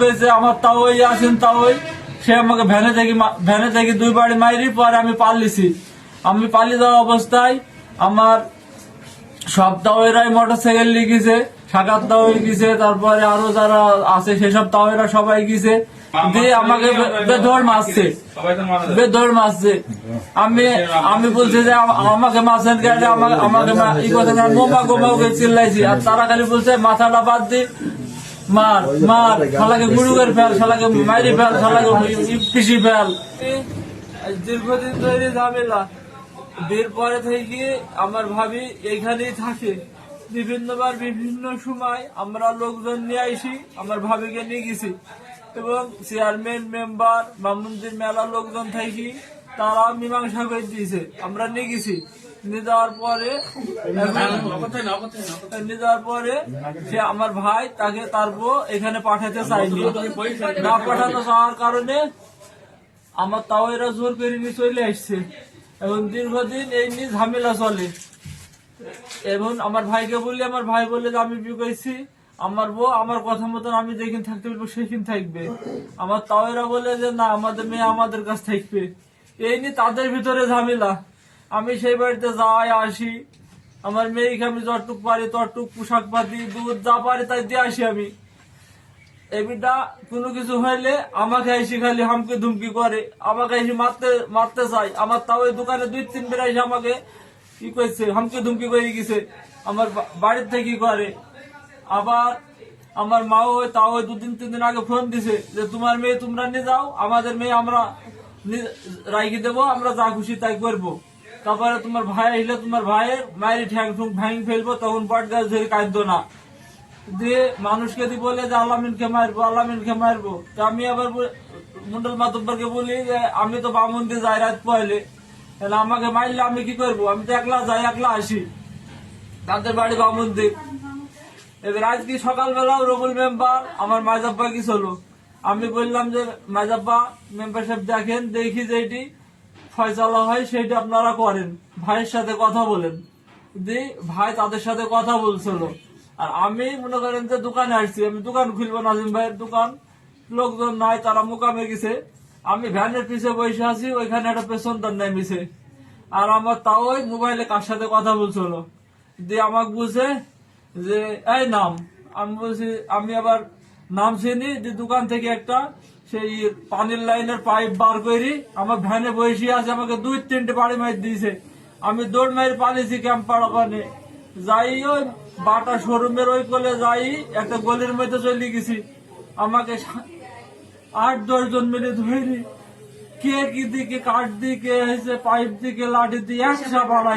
পেয়েছে আমার তাও ওই আসেন তাও ওই সে আমাকে ভ্যানে থেকে 2 বাড়ি মাইরি পরে আমি পালিয়েছি। আমি পালিয়ে যাওয়া অবস্থায় আমার সব তাওয়েরাই মোটরসাইকেল নিয়ে গেছে, সাকাত তাওয়াই গেছে, তারপরে আরো যারা আছে সেসব তাওয়েরা সবাই গেছে, দিয়ে আমাকে বেধড় মারছে। আমি বলছি যে আমাকে মাছেন কেন, আমাকে ই কথা না, গোমা চিল্লাইছি। আর তারা খালি বলছে মাথাটা বাদ দি, মার মার, শালাকে গুড়ুগের ফেল, শালাকে মাইরি ফেল, শালাকে পিসি ফেল। দীর্ঘদিন ধরে ঝামেলা। বিয়ের পরে থেকে আমার ভাবি এইখানেই থাকে। বিভিন্নবার বিভিন্ন সময় আমরা লোকজন নিয়ে আইসি, আমার ভাবিকে নিয়ে গেছি এবং চেয়ারম্যান মেম্বার বামুনদের মেলা লোকজন থাকি তারা মীমাংসা করে দিয়েছে। আমরা নিয়ে গেছি, নিয়ে যাওয়ার পরে সে আমার ভাই তাকে তারপর এখানে পাঠাতে চাইনি। না পাঠানো যাওয়ার কারণে আমার তাও এরা জোর করে নিয়ে চলে আসছে এবং দীর্ঘদিন এই নিয়ে ঝামেলা চলে। এবং আমার ভাইকে বললে আমার ভাই বললে যে আমি বিয়ে করেছি, আমার বউ আমার কথা মতন আমি যেখানে থাকতে বলবো সেখানে থাকবে। আমার তাও এরা বলে যে না, আমাদের মেয়ে আমাদের কাছে থাকবে। এই নিয়ে তাদের ভিতরে ঝামেলা। আমি সেই বাড়িতে যাই আসি, আমার মেয়েকে আমি যতটুক পারি ততটুক পোশাক পাতি দুধ যা পারি তাই দিয়ে আসি। আমি এবিটা কোনো কিছু হইলে আমাকে এসে খালি হামকে ধুমকি করে, আমাকে এসে মারতে চাই। আমার তাও ওই দোকানে 2-3 বার এসে আমাকে কি করছে, হামকে ধুমকি করে গেছে আমার বাড়ির থেকে করে। আবার আমার মাও তাও 2-3 দিন আগে ফোন দিছে যে তোমার মেয়ে তোমরা নিয়ে যাও, আমাদের মেয়ে আমরা রাইখে দেবো, আমরা যা খুশি তাই করবো। তারপরে তোমার ভাই আসলে তোমার ভাইয়ের মায়ের ঠ্যাং ঠুং ভাঙি ফেলবো, তখন বট গাছ ধরে কাঁদতো না। দিয়ে মানুষকে দিয়ে বলে যে আলামিনকে মারবো। তো আমি আবার মন্ডল মাতব্বরকে বলি যে আমি তো বামুন দিয়ে যাই রাত পয়লে, তাহলে আমাকে মারলে আমি কি করবো, আমি তো একলা যাই একলা আসি, তাদের বাড়ি বামুন দিয়ে। এবার আজকে সকালবেলাও রবুল মেম্বার আমার মাজাব্বা কি চলো, আমি বললাম যে মাজাব্বা মেম্বার সাহেব দেখেন দেখি যে এটি ফয়সালা হয় সেটা আপনারা করেন, ভাইয়ের সাথে কথা বলেন। দিয়ে ভাই তাদের সাথে কথা বলছিল। আর আমি মনে করেন যে দোকানে আসছি, আমি দোকান খুলবো, নাজিম ভাইয়ের দোকান, লোকজন নাই, তারা মোকামে গেছে। আমি ভ্যানের পিছিয়ে বসে আছি, ওইখানে একটা পেছনদার নেমেছে। আর আমার তাও ওই মোবাইলে কার সাথে কথা বলছিল। দিয়ে আমাকে বুঝে যে এই নাম, আমি বলছি আমি আবার নাম চিনি। যে দোকান থেকে একটা সেই পানির লাইনের পাইপ বার করি আমার ভ্যানে বসে আছে, আমাকে 2-3টে বাড়ি মার দিয়েছে। আমি দৌড় মারি পালিয়েছি ক্যাম্প পাড়া পানে যাই, ওই বাটা শোরুমের ওই কোলে যাই, একটা গলির মধ্যে চলে গেছি। আমাকে 8-10 জন মিলে ধরি, কে কি দিকে কাঠ দিকে পাইপ দিকে লাঠি দিয়ে একসা বাড়াই।